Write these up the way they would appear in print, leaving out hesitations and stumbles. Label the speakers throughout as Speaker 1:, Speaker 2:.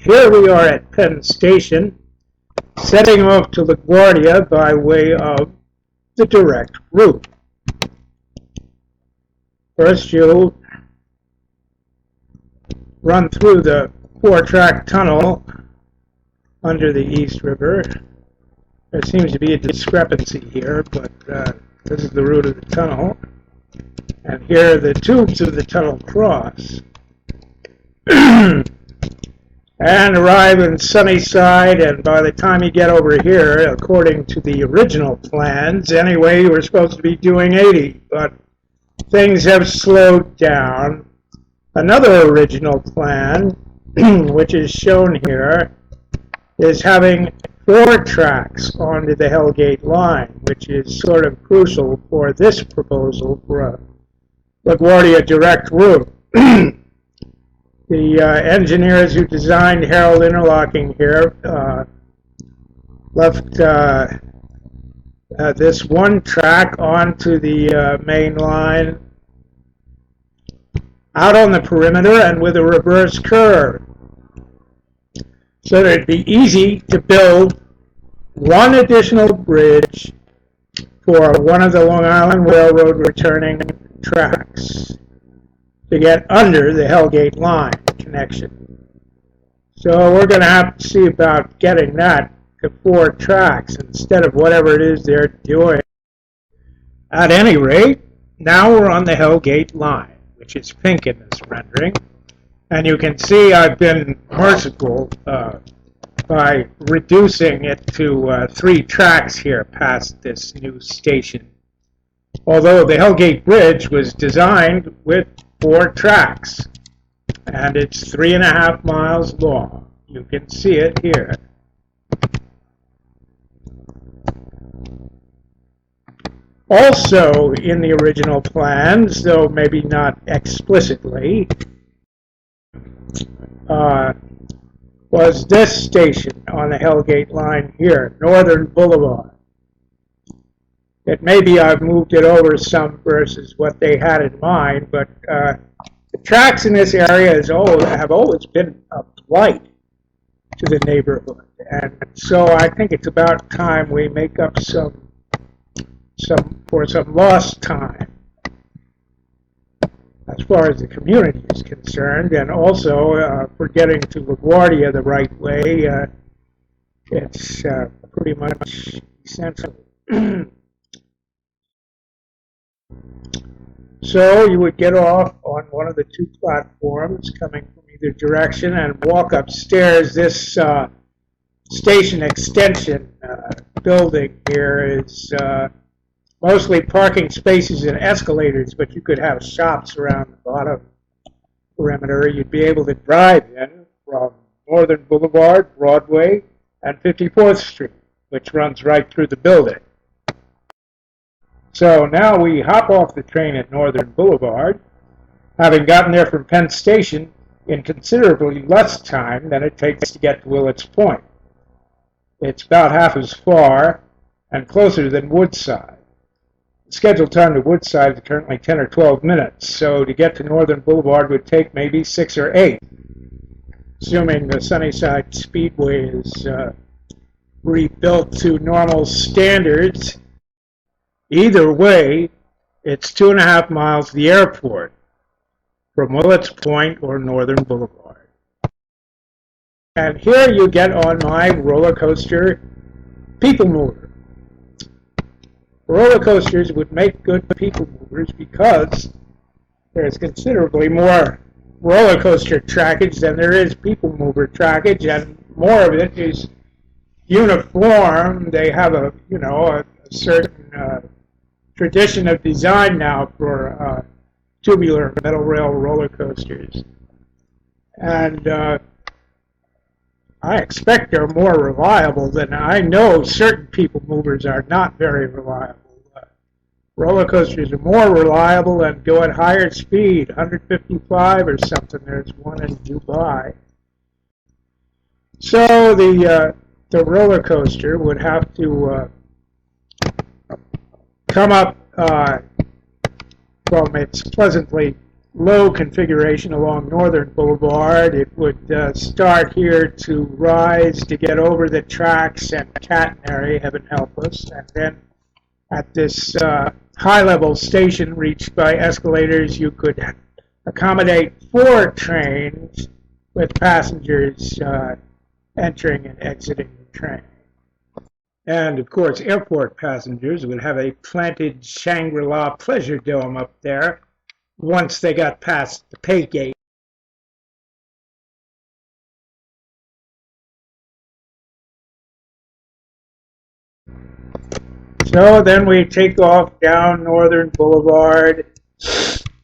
Speaker 1: Here we are at Penn Station, setting off to LaGuardia by way of the direct route. First, you'll run through the 4-track tunnel under the East River. There seems to be a discrepancy here, but this is the route of the tunnel. And here the tubes of the tunnel cross. And arrive in Sunnyside, and by the time you get over here, according to the original plans, anyway, you were supposed to be doing 80, but things have slowed down. Another original plan, which is shown here, is having 4 tracks onto the Hellgate line, which is sort of crucial for this proposal for a LaGuardia direct route. The engineers who designed Herald interlocking here left this 1 track onto the main line out on the perimeter and with a reverse curve, so that it'd be easy to build 1 additional bridge for one of the Long Island Railroad returning tracks to get under the Hellgate line connection. So we're going to have to see about getting that to 4 tracks instead of whatever it is they're doing. At any rate, now we're on the Hellgate line, which is pink in this rendering. And you can see I've been merciful by reducing it to 3 tracks here past this new station. Although the Hellgate Bridge was designed with 4 tracks, and it's 3.5 miles long. You can see it here. Also in the original plans, though maybe not explicitly, was this station on the Hellgate line here, Northern Boulevard. It may be I've moved it over some versus what they had in mind, but the tracks in this area have always been a blight to the neighborhood, and so I think it's about time we make up some lost time as far as the community is concerned, and also for getting to LaGuardia the right way. It's pretty much essential. So you would get off on one of the 2 platforms coming from either direction and walk upstairs. This station extension building here is mostly parking spaces and escalators, but you could have shops around the bottom perimeter. You'd be able to drive in from Northern Boulevard, Broadway, and 54th Street, which runs right through the building. So now we hop off the train at Northern Boulevard, having gotten there from Penn Station in considerably less time than it takes to get to Willets Point. It's about half as far and closer than Woodside. The scheduled time to Woodside is currently 10 or 12 minutes, so to get to Northern Boulevard would take maybe 6 or 8, assuming the Sunnyside Speedway is rebuilt to normal standards. Either way, it's 2.5 miles to the airport from Willets Point or Northern Boulevard. And here you get on my roller coaster people mover. Roller coasters would make good people movers because there's considerably more roller coaster trackage than there is people mover trackage, and more of it is uniform. They have a certain tradition of design now for tubular metal rail roller coasters, and I expect they're more reliable than I know certain people movers are not very reliable. Roller coasters are more reliable and go at higher speed, 155 or something. There's one in Dubai. So the roller coaster would have to come up from its pleasantly low configuration along Northern Boulevard. It would start here to rise to get over the tracks and catenary, heaven help us, and then at this high-level station reached by escalators, you could accommodate 4 trains with passengers entering and exiting the train. And, of course, airport passengers would have a planted Shangri-La pleasure dome up there once they got past the pay gate. So then we take off down Northern Boulevard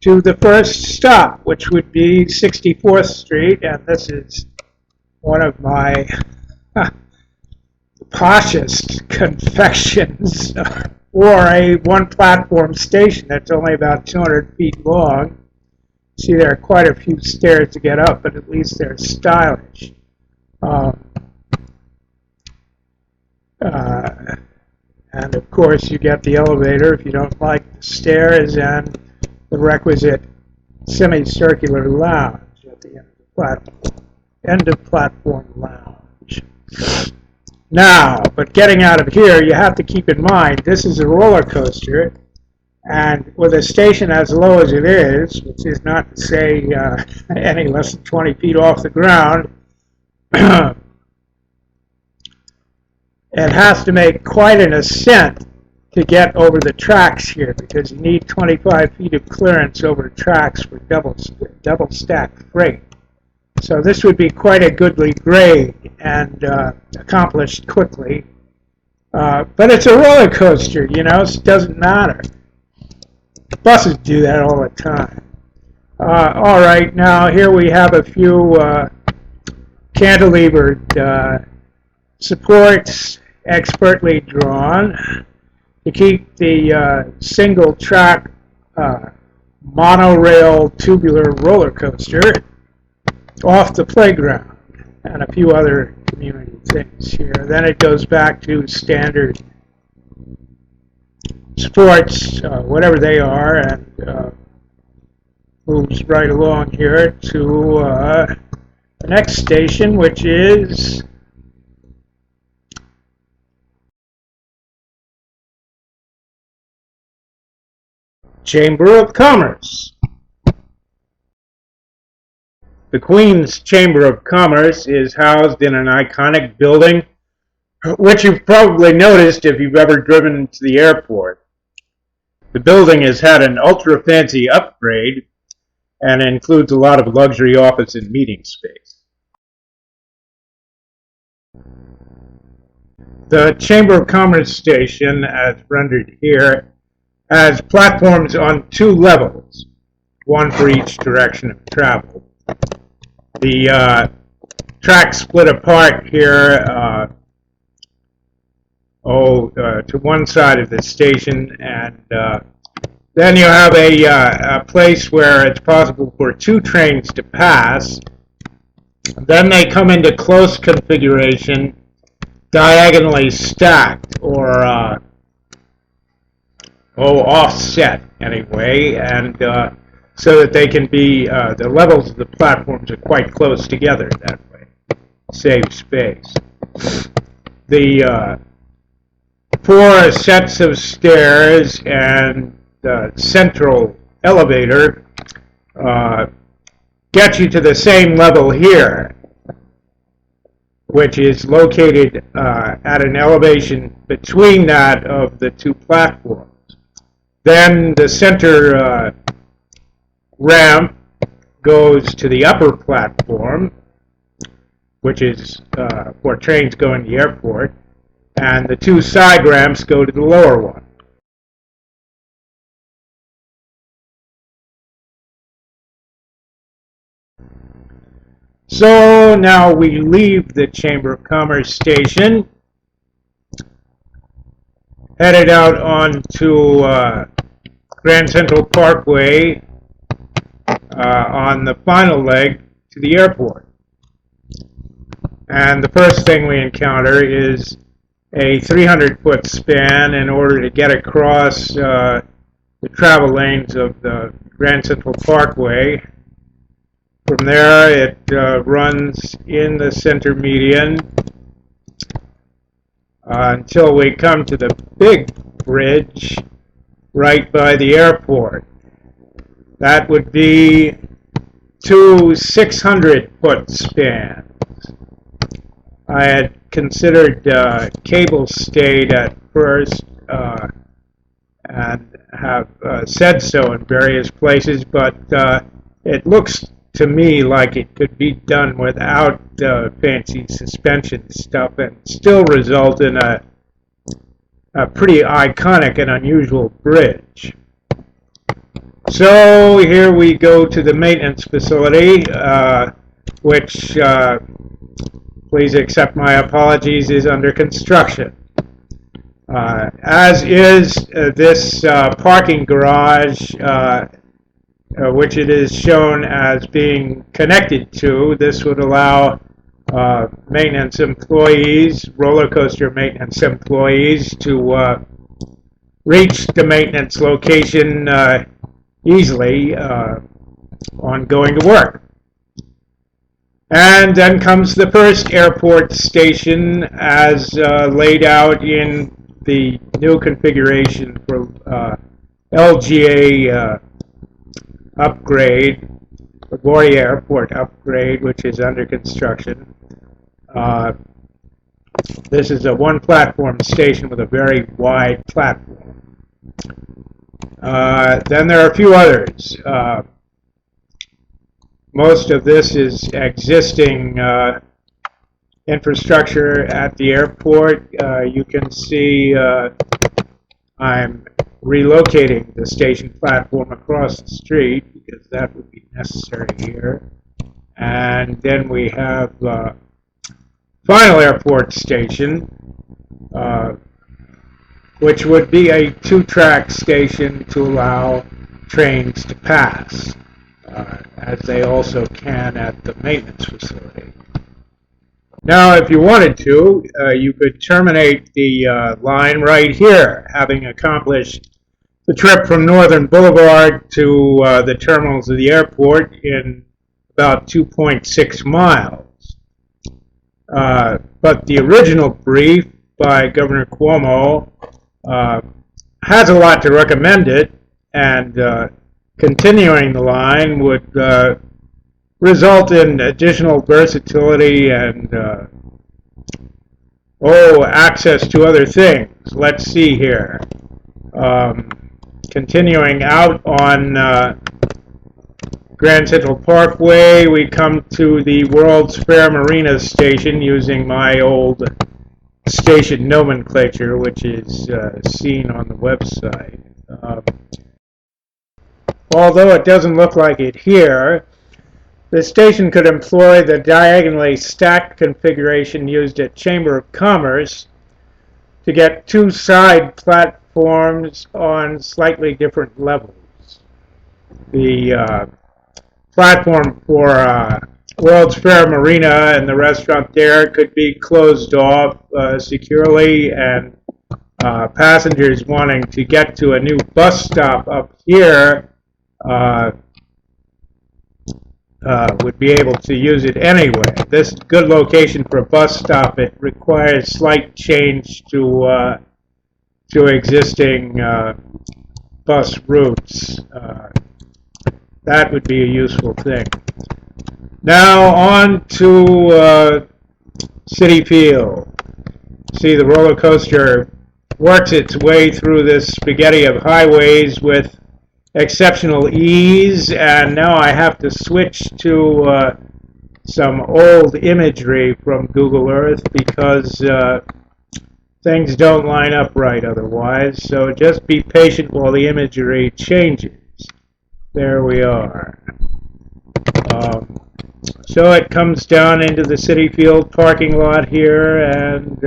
Speaker 1: to the first stop, which would be 64th Street, and this is one of my poshest confections for a one-platform station that's only about 200 feet long. See, there are quite a few stairs to get up, but at least they're stylish. And of course, you get the elevator if you don't like the stairs, and the requisite semicircular lounge at the end of platform lounge. Now, but getting out of here, you have to keep in mind this is a roller coaster, and with a station as low as it is, which is not to say any less than 20 feet off the ground, it has to make quite an ascent to get over the tracks here, because you need 25 feet of clearance over tracks for double stacked freight. So this would be quite a goodly grade and accomplished quickly. But it's a roller coaster, you know, so it doesn't matter. Buses do that all the time. All right, now here we have a few cantilevered supports expertly drawn to keep the single track monorail tubular roller coaster off the playground, and a few other community things here. Then it goes back to standard sports, whatever they are, and moves right along here to the next station, which is Chamber of Commerce. The Queen's Chamber of Commerce is housed in an iconic building, which you've probably noticed if you've ever driven to the airport. The building has had an ultra-fancy upgrade and includes a lot of luxury office and meeting space. The Chamber of Commerce station, as rendered here, has platforms on 2 levels, one for each direction of travel. The track split apart here to one side of the station, and then you have a place where it's possible for 2 trains to pass. Then they come into close configuration, diagonally stacked, or offset anyway, and so that they can be, the levels of the platforms are quite close together that way. Save space. The 4 sets of stairs and the central elevator get you to the same level here, which is located at an elevation between that of the 2 platforms. Then the center ramp goes to the upper platform, which is for trains going to the airport, and the 2 side ramps go to the lower one. So now we leave the Chamber of Commerce station, headed out onto Grand Central Parkway on the final leg to the airport. And the first thing we encounter is a 300-foot span in order to get across the travel lanes of the Grand Central Parkway. From there, it runs in the center median until we come to the big bridge right by the airport. That would be two 600-foot spans. I had considered cable stayed at first and have said so in various places, but it looks to me like it could be done without fancy suspension stuff and still result in a pretty iconic and unusual bridge. So here we go to the maintenance facility, which, please accept my apologies, is under construction. As is this parking garage, which it is shown as being connected to. This would allow maintenance employees, roller coaster maintenance employees, to reach the maintenance location easily on going to work. And then comes the first airport station as laid out in the new configuration for LGA upgrade, LaGuardia Airport upgrade, which is under construction. This is a one-platform station with a very wide platform. Then there are a few others. Most of this is existing infrastructure at the airport. You can see I'm relocating the station platform across the street because that would be necessary here. And then we have final airport station, which would be a two-track station to allow trains to pass, as they also can at the maintenance facility. Now, if you wanted to, you could terminate the line right here, having accomplished the trip from Northern Boulevard to the terminals of the airport in about 2.6 miles. But the original brief by Governor Cuomo has a lot to recommend it, and continuing the line would result in additional versatility and access to other things. Let's see here. Continuing out on Grand Central Parkway, we come to the World's Fair Marina station using my old station nomenclature, which is seen on the website. Although it doesn't look like it here, the station could employ the diagonally stacked configuration used at Chamber of Commerce to get two side platforms on slightly different levels. The platform for World's Fair Marina and the restaurant there could be closed off securely, and passengers wanting to get to a new bus stop up here would be able to use it anyway. This is a good location for a bus stop. It requires slight change to existing bus routes. That would be a useful thing. Now on to City Field. See, the roller coaster works its way through this spaghetti of highways with exceptional ease, and now I have to switch to some old imagery from Google Earth because things don't line up right otherwise, so just be patient while the imagery changes. There we are. So it comes down into the City Field parking lot here, and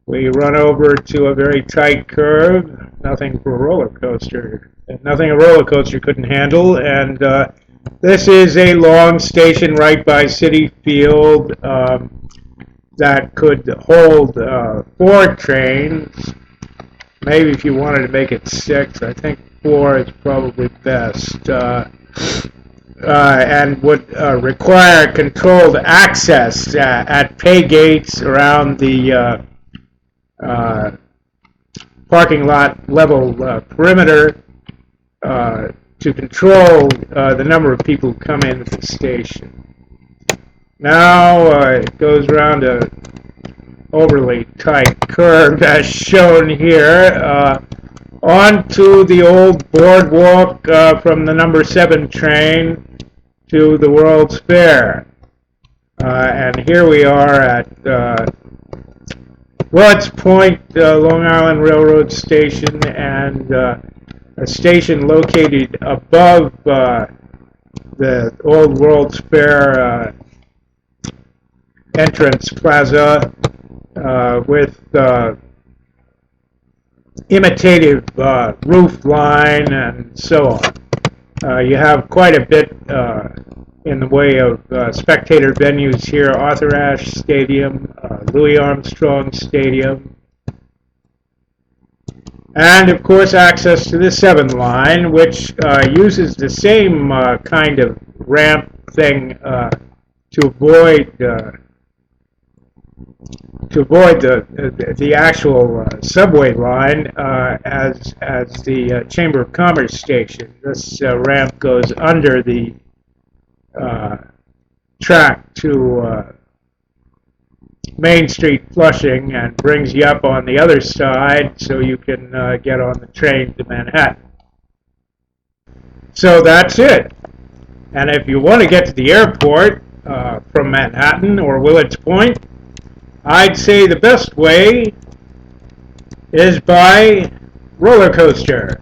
Speaker 1: we run over to a very tight curve. Nothing for a roller coaster. Nothing a roller coaster couldn't handle. And this is a long station right by City Field that could hold 4 trains. maybe if you wanted to make it 6, I think 4 is probably best. And would require controlled access at pay gates around the parking lot level perimeter to control the number of people who come into the station. Now it goes around a overly tight curve as shown here onto the old boardwalk from the number 7 train to the World's Fair. And here we are at Woods Point, Long Island Railroad Station, and a station located above the old World's Fair entrance plaza with imitative roof line and so on. You have quite a bit in the way of spectator venues here: Arthur Ashe Stadium, Louis Armstrong Stadium, and of course access to the 7 line, which uses the same kind of ramp thing to avoid the actual subway line as the Chamber of Commerce station. This ramp goes under the track to Main Street Flushing and brings you up on the other side so you can get on the train to Manhattan. So that's it. And if you want to get to the airport from Manhattan or Willets Point, I'd say the best way is by roller coaster.